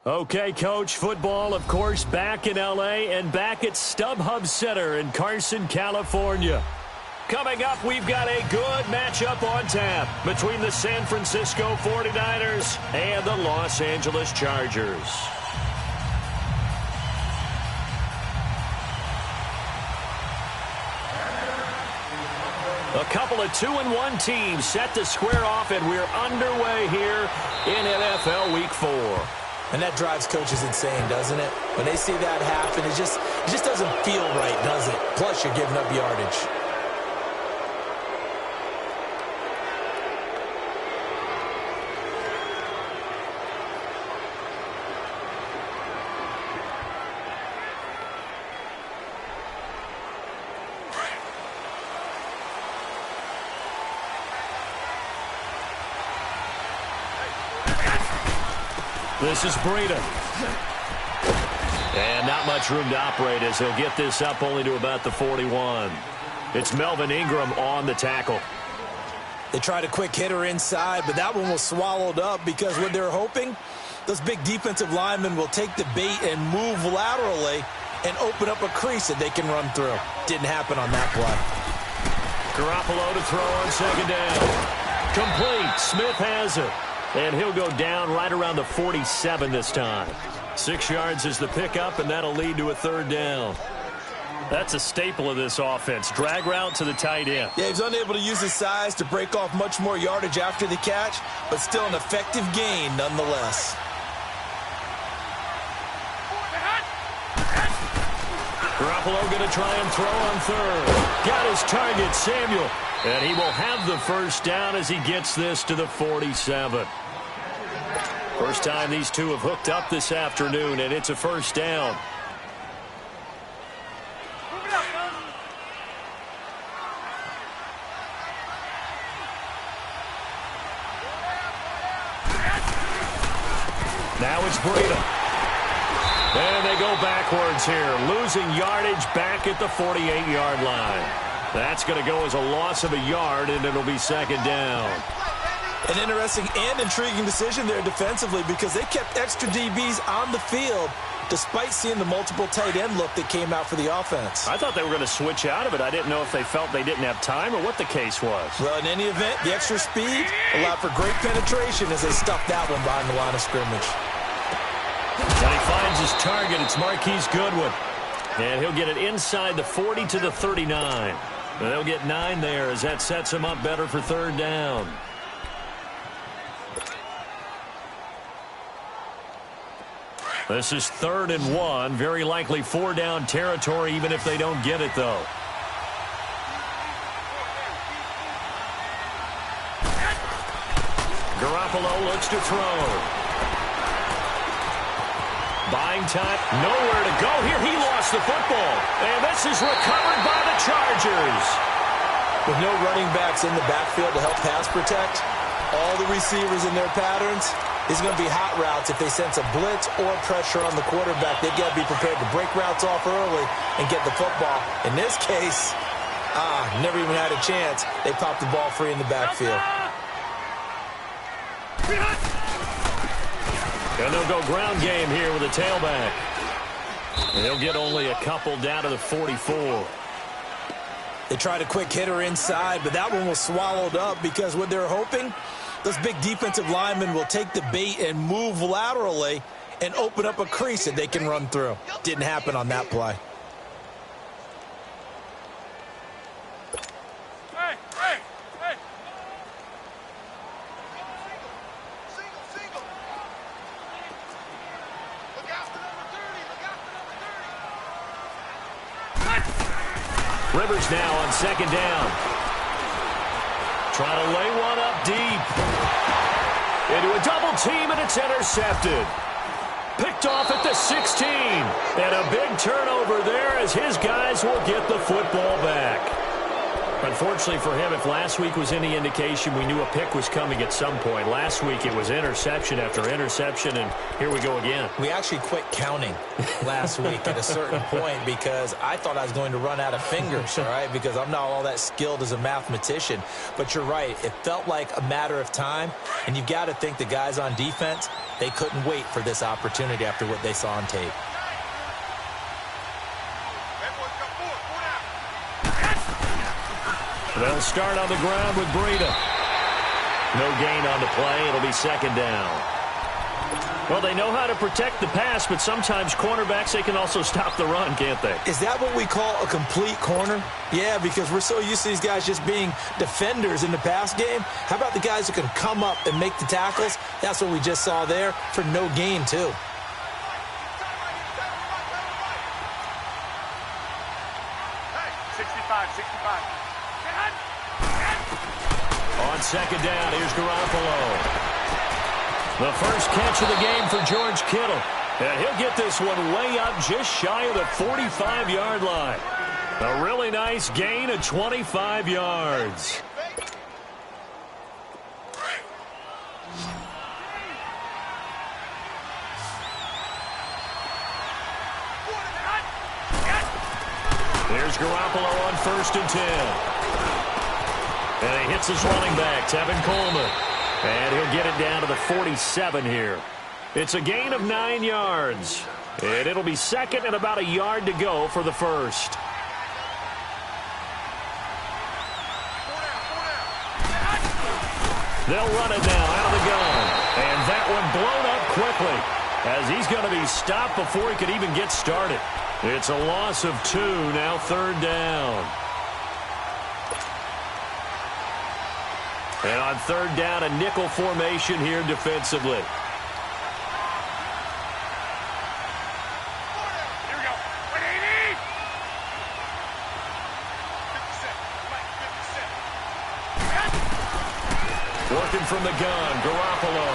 Okay, Coach, football, of course, back in L.A. and back at StubHub Center in Carson, California. Coming up, we've got a good matchup on tap between the San Francisco 49ers and the Los Angeles Chargers. A couple of 2-1 teams set to square off, and we're underway here in NFL Week 4. And that drives coaches insane, doesn't it? When they see that happen, it just doesn't feel right, does it? Plus, you're giving up yardage. This is Breida. And not much room to operate as he'll get this up only to about the 41. It's Melvin Ingram on the tackle. They tried a quick hitter inside, but that one was swallowed up because what they're hoping, those big defensive linemen will take the bait and move laterally and open up a crease that they can run through. Didn't happen on that play. Garoppolo to throw on second down. Complete. Smith has it. And he'll go down right around the 47 this time. 6 yards is the pickup, and that'll lead to a third down. That's a staple of this offense. Drag route to the tight end. Yeah, he's unable to use his size to break off much more yardage after the catch, but still an effective gain nonetheless. Garoppolo going to try and throw on third. Got his target, Samuel. And he will have the first down as he gets this to the 47. First time these two have hooked up this afternoon, and it's a first down. Now it's Breida. And they go backwards here, losing yardage back at the 48-yard line. That's going to go as a loss of a yard, and it'll be second down. An interesting and intriguing decision there defensively because they kept extra DBs on the field despite seeing the multiple tight end look that came out for the offense. I thought they were going to switch out of it. I didn't know if they felt they didn't have time or what the case was. Well, in any event, the extra speed allowed for great penetration as they stuffed that one behind the line of scrimmage. And he finds his target. It's Marquise Goodwin. And he'll get it inside the 40 to the 39. And they'll get 9 there as that sets him up better for third down. This is 3rd and 1. Very likely 4-down territory even if they don't get it, though. Garoppolo looks to throw. Buying time. Nowhere to go here. He lost the football. And this is recovered by the Chargers. With no running backs in the backfield to help pass protect, all the receivers in their patterns, it's going to be hot routes if they sense a blitz or pressure on the quarterback. They've got to be prepared to break routes off early and get the football. In this case, never even had a chance. They popped the ball free in the backfield. And they'll go ground game here with a tailback. And they'll get only a couple down to the 44. They tried a quick hitter inside, but that one was swallowed up because what they're hoping, those big defensive linemen will take the bait and move laterally and open up a crease that they can run through. Didn't happen on that play. Rivers now on second down. Trying to lay one up deep. Into a double team, and it's intercepted. Picked off at the 16. And a big turnover there as his guys will get the football back. Unfortunately for him, if last week was any indication, we knew a pick was coming at some point. Last week it was interception after interception, and here we go again. We actually quit counting last week at a certain point because I thought I was going to run out of fingers, all right, because I'm not all that skilled as a mathematician. But you're right. It felt like a matter of time, and you've got to think the guys on defense, they couldn't wait for this opportunity after what they saw on tape. They'll start on the ground with Breida. No gain on the play. It'll be second down. Well, they know how to protect the pass, but sometimes cornerbacks, they can also stop the run, can't they? Is that what we call a complete corner? Yeah, because we're so used to these guys just being defenders in the pass game. How about the guys who can come up and make the tackles? That's what we just saw there for no gain, too. On second down, here's Garoppolo. The first catch of the game for George Kittle. And he'll get this one way up just shy of the 45-yard line. A really nice gain of 25 yards. Here's Garoppolo on 1st and 10. And he hits his running back, Tevin Coleman. And he'll get it down to the 47 here. It's a gain of 9 yards. And it'll be second and about a yard to go for the first. They'll run it now out of the gun. And that one blown up quickly as he's going to be stopped before he could even get started. It's a loss of 2, now 3rd down. And on 3rd down, a nickel formation here defensively. Here we go. Working from the gun, Garoppolo.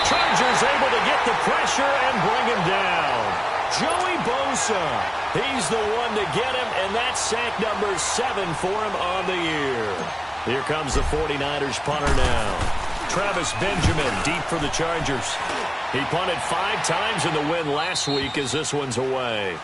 Chargers able to get the pressure and bring him down. Joey Bosa, he's the one to get him, and that's sack number 7 for him on the year. Here comes the 49ers punter now. Travis Benjamin deep for the Chargers. He punted 5 times in the win last week as this one's away.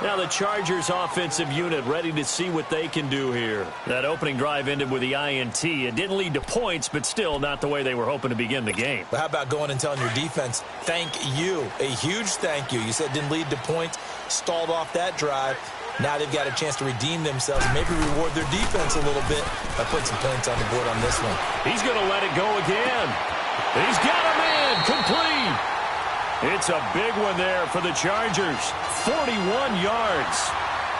Now the Chargers offensive unit ready to see what they can do here. That opening drive ended with the INT. It didn't lead to points, but still not the way they were hoping to begin the game. But how about going and telling your defense, thank you, a huge thank you. You said it didn't lead to points, stalled off that drive. Now they've got a chance to redeem themselves and maybe reward their defense a little bit by putting some points on the board on this one. He's going to let it go again. He's got a man complete. It's a big one there for the Chargers. 41 yards.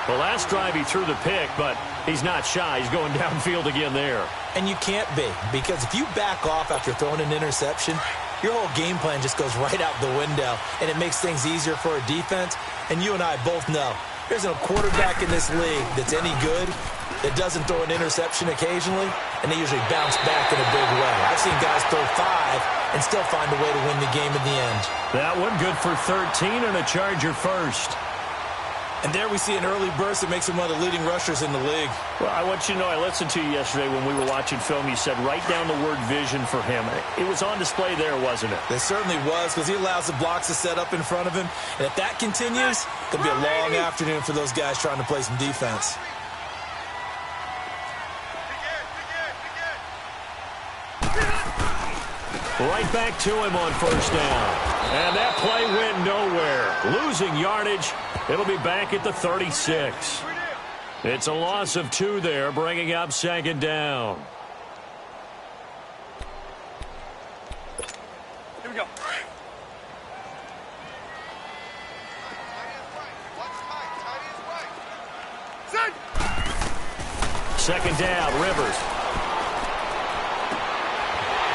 The last drive he threw the pick, but he's not shy. He's going downfield again there. And you can't be, because if you back off after throwing an interception, your whole game plan just goes right out the window, and it makes things easier for a defense. And you and I both know there's no quarterback in this league that's any good that doesn't throw an interception occasionally, and they usually bounce back in a big way. I've seen guys throw 5 and still find a way to win the game in the end. That one good for 13 and a Charger first. And there we see an early burst that makes him one of the leading rushers in the league. Well, I want you to know, I listened to you yesterday when we were watching film. You said write down the word vision for him. It was on display there, wasn't it? It certainly was, because he allows the blocks to set up in front of him. And if that continues, it's going to be a long afternoon for those guys trying to play some defense. Right back to him on 1st down. And that play went nowhere. Losing yardage. It'll be back at the 36. It's a loss of 2 there, bringing up 2nd down. Here we go. Second down, Rivers.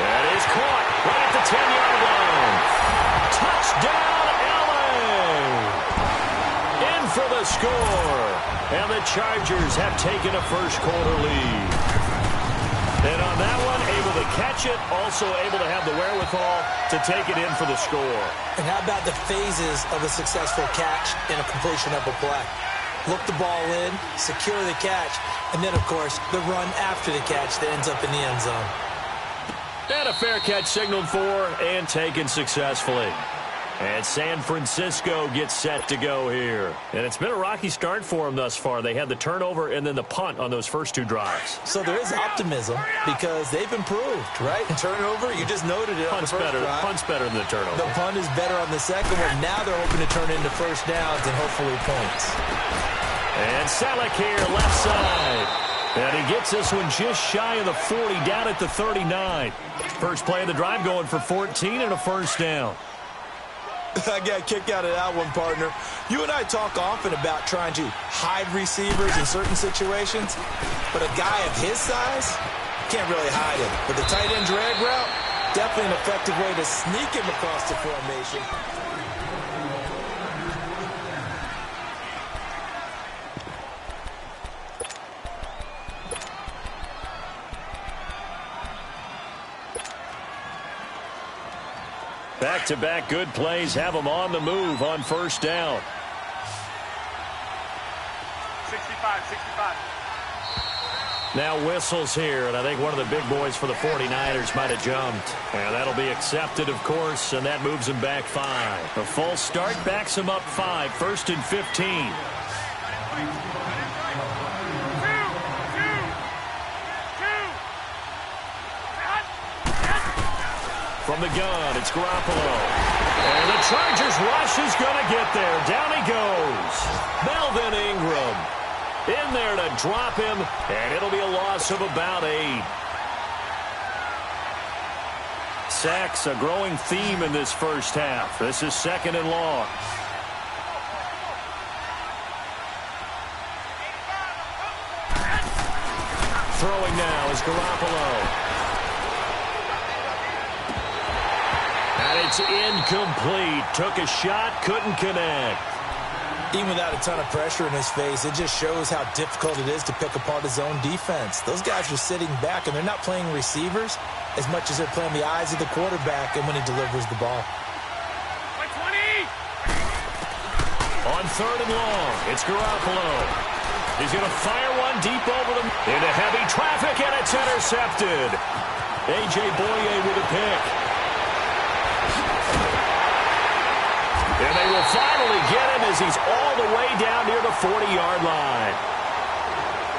That is caught right at the 10-yard line. Touchdown, LA! In for the score. And the Chargers have taken a first-quarter lead. And on that one, able to catch it, also able to have the wherewithal to take it in for the score. And how about the phases of a successful catch and a completion of a play? look the ball in, secure the catch, and then, of course, the run after the catch that ends up in the end zone. And a fair catch signaled for and taken successfully. And San Francisco gets set to go here. And it's been a rocky start for them thus far. They had the turnover and then the punt on those first two drives. So there is optimism because they've improved, right? Turnover, you just noted it on the first drive. Punt's better than the turnover. The punt is better on the second one. Now they're hoping to turn into first downs and hopefully points. And Salek here, left side. And he gets this one just shy of the 40, down at the 39. First play of the drive going for 14 and a first down. I got a kick out of that one, partner. You and I talk often about trying to hide receivers in certain situations, but a guy of his size can't really hide him. But the tight end drag route, definitely an effective way to sneak him across the formation. Back-to-back good plays have them on the move on first down. 65. Now whistles here, and I think one of the big boys for the 49ers might have jumped. And that'll be accepted, of course, and that moves him back 5. A false start backs him up 5, first and 15. From the gun, it's Garoppolo. And the Chargers rush is going to get there. Down he goes. Melvin Ingram in there to drop him, and it'll be a loss of about 8. Sacks, a growing theme in this first half. This is second and long. Throwing now is Garoppolo. And it's incomplete. Took a shot, couldn't connect. Even without a ton of pressure in his face, it just shows how difficult it is to pick apart his own defense. Those guys are sitting back, and they're not playing receivers as much as they're playing the eyes of the quarterback and when he delivers the ball. On third and long, it's Garoppolo. He's going to fire one deep over them into heavy traffic, and it's intercepted. A.J. Boye with a pick. And they will finally get him as he's all the way down near the 40-yard line.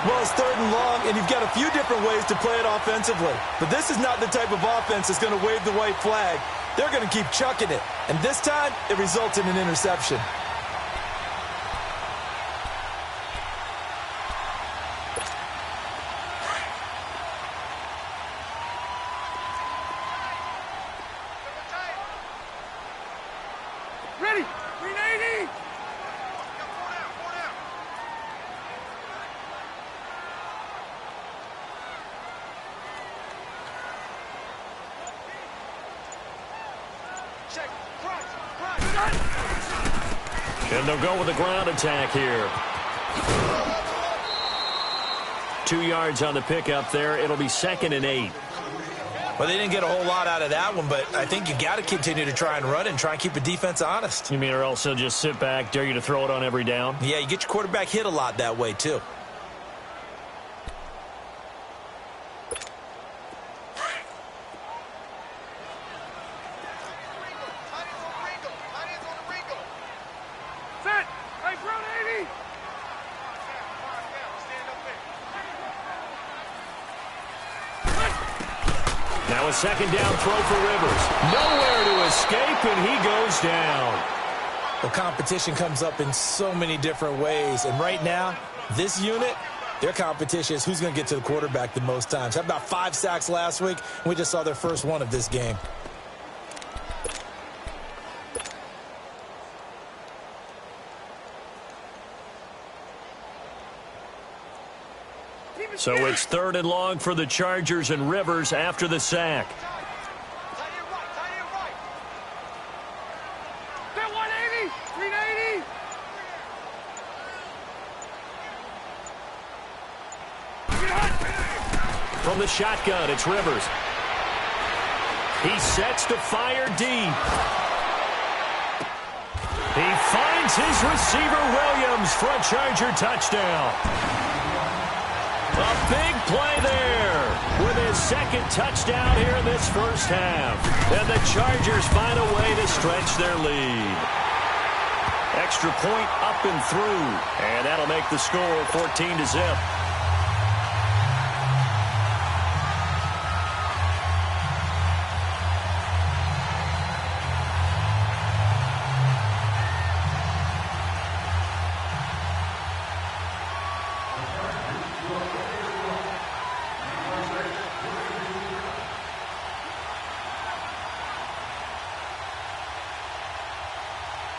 Well, it's third and long, and you've got a few different ways to play it offensively. But this is not the type of offense that's going to wave the white flag. They're going to keep chucking it. And this time, it results in an interception. Ready? 380! Check. Front. And they'll go with a ground attack here. 2 yards on the pickup there. It'll be second and 8. Well, they didn't get a whole lot out of that one, but I think you got to continue to try and run and try and keep the defense honest. You mean or else they'll just sit back, dare you to throw it on every down? Yeah, you get your quarterback hit a lot that way, too. Set! Right front 80! Now a second down throw for Rivers. Nowhere to escape, and he goes down. Well, competition comes up in so many different ways. And right now, this unit, their competition is who's going to get to the quarterback the most times. Had about 5 sacks last week, and we just saw their first one of this game. So it's third and long for the Chargers and Rivers after the sack. Tight end right. That 180! 380! From the shotgun, it's Rivers. He sets to fire deep. He finds his receiver, Williams, for a Charger touchdown. A big play there with his second touchdown here in this first half. And the Chargers find a way to stretch their lead. Extra point up and through. And that'll make the score 14-0.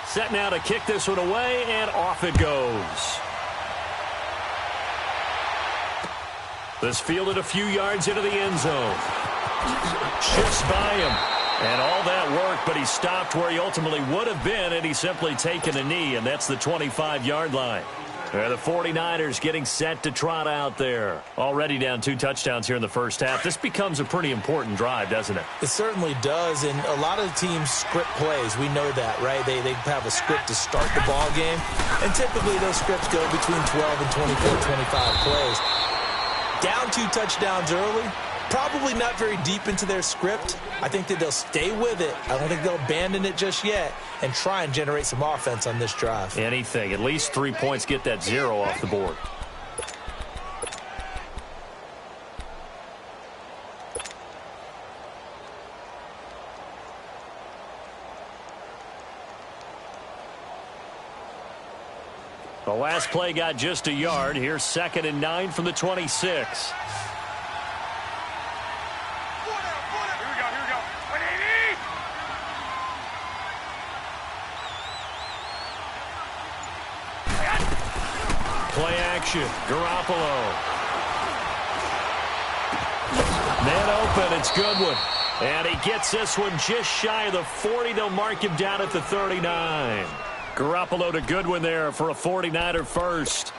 Set now to kick this one away, and off it goes. This fielded a few yards into the end zone. Shifts by him. And all that work, but he stopped where he ultimately would have been had he simply taken a knee, and that's the 25-yard line. The 49ers getting set to trot out there. Already down 2 touchdowns here in the first half. This becomes a pretty important drive, doesn't it? It certainly does, and a lot of teams script plays. We know that, right? They have a script to start the ball game, and typically those scripts go between 12 and 24, 25 plays. Down 2 touchdowns early, probably not very deep into their script. I think that they'll stay with it. I don't think they'll abandon it just yet and try and generate some offense on this drive. Anything. At least 3 points, get that 0 off the board. The last play got just a yard. Here's 2nd and 9 from the 26. Play action. Garoppolo. Man open. It's Goodwin. And he gets this one just shy of the 40. They'll mark him down at the 39. Garoppolo to Goodwin there for a 49er first.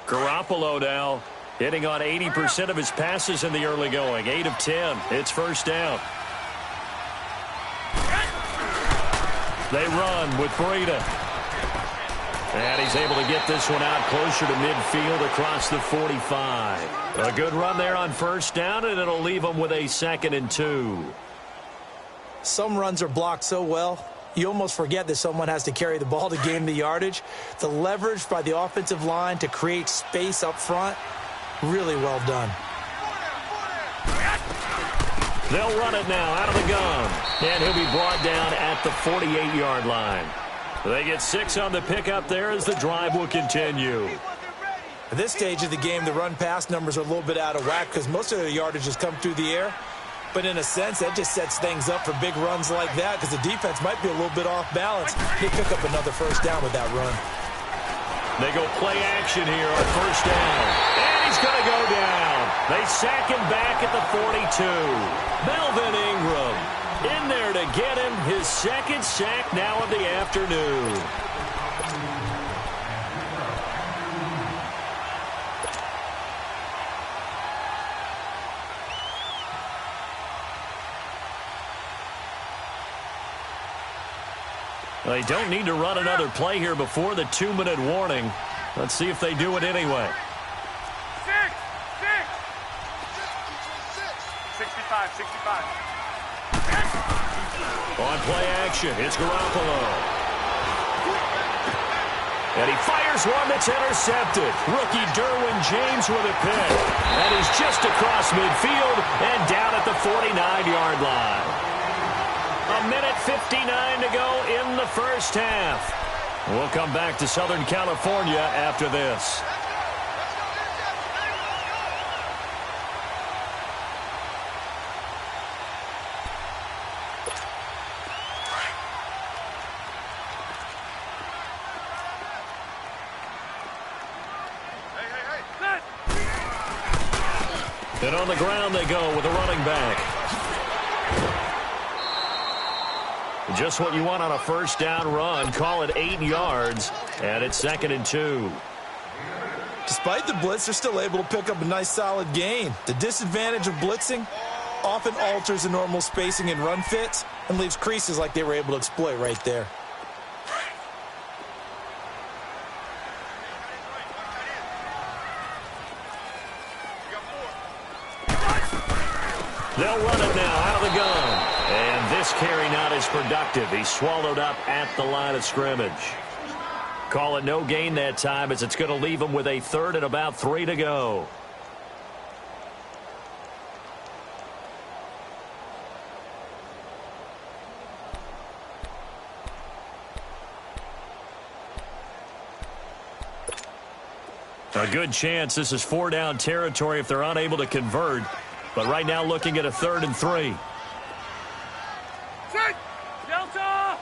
Garoppolo now hitting on 80% of his passes in the early going. 8 of 10. It's first down. They run with Breida. And he's able to get this one out closer to midfield across the 45. A good run there on first down, and it'll leave them with a 2nd and 2. Some runs are blocked so well, you almost forget that someone has to carry the ball to gain the yardage. The leverage by the offensive line to create space up front, really well done. They'll run it now out of the gun. And he'll be brought down at the 48-yard line. They get 6 on the pickup there as the drive will continue. At this stage of the game, the run-pass numbers are a little bit out of whack because most of their yardage has come through the air. But in a sense, that just sets things up for big runs like that because the defense might be a little bit off balance. They pick up another first down with that run. They go play action here on first down. And he's going to go down. They sack him back at the 42. Melvin Ingram in there to get him his 2nd sack now of the afternoon. They don't need to run another play here before the 2-minute warning. Let's see if they do it anyway. 65. On play action, it's Garoppolo. And he fires one that's intercepted. Rookie Derwin James with a pick. And he's just across midfield and down at the 49-yard line. 1:59 to go in the first half. We'll come back to Southern California after this. And on the ground they go with a running back. Just what you want on a first down run. Call it 8 yards, and it's 2nd and 2. Despite the blitz, they're still able to pick up a nice solid gain. The disadvantage of blitzing often alters the normal spacing and run fits and leaves creases like they were able to exploit right there. They'll run it now out of the gun. And this carry not as productive. He's swallowed up at the line of scrimmage. Call it no gain that time as it's going to leave him with a 3rd and about 3 to go. A good chance this is 4-down territory if they're unable to convert. But right now looking at a 3rd and 3. Delta!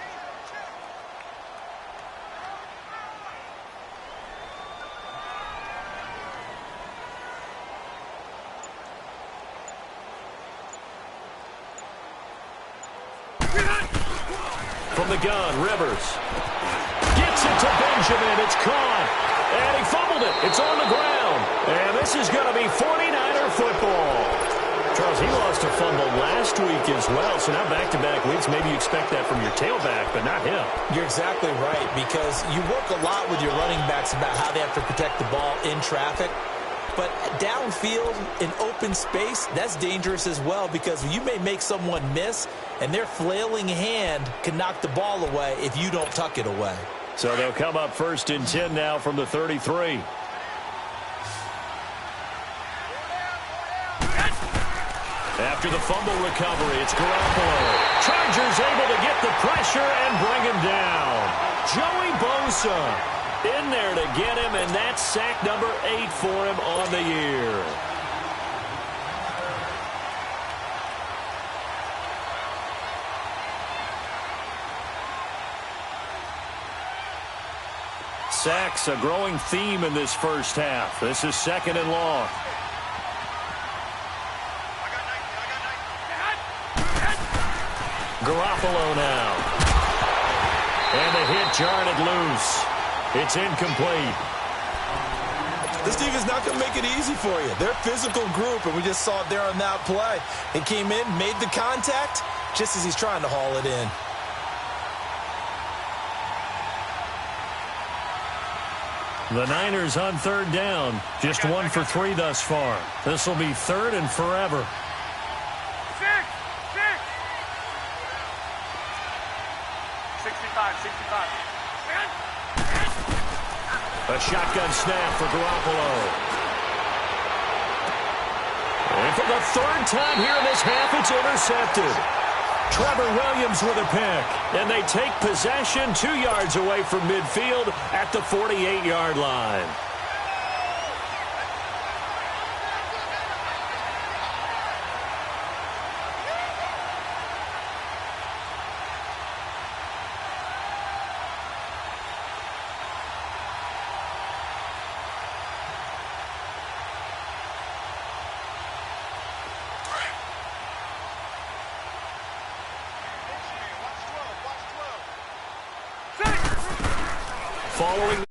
From the gun, Rivers. Gets it to Benjamin. It's caught. And he fumbled it. It's on the ground. And this is going to be 49er football. Charles, he lost a fumble last week as well, so now back-to-back weeks, maybe you expect that from your tailback, but not him. You're exactly right, because you work a lot with your running backs about how they have to protect the ball in traffic, but downfield in open space, that's dangerous as well, because you may make someone miss, and their flailing hand can knock the ball away if you don't tuck it away. So they'll come up 1st and 10 now from the 33. After the fumble recovery, it's Garoppolo. Chargers able to get the pressure and bring him down. Joey Bosa in there to get him, and that's sack number 8 for him on the year. Sacks, a growing theme in this first half. This is 2nd and long. Garoppolo now. And the hit jarred it loose. It's incomplete. This defense not going to make it easy for you. They're a physical group, and we just saw it there on that play. He came in, made the contact, just as he's trying to haul it in. The Niners on 3rd down. Just 1 for 3 thus far. This will be 3rd and forever. 65. A shotgun snap for Garoppolo. And for the 3rd time here in this half, it's intercepted. Trevor Williams with a pick. And they take possession 2 yards away from midfield at the 48-yard line. Following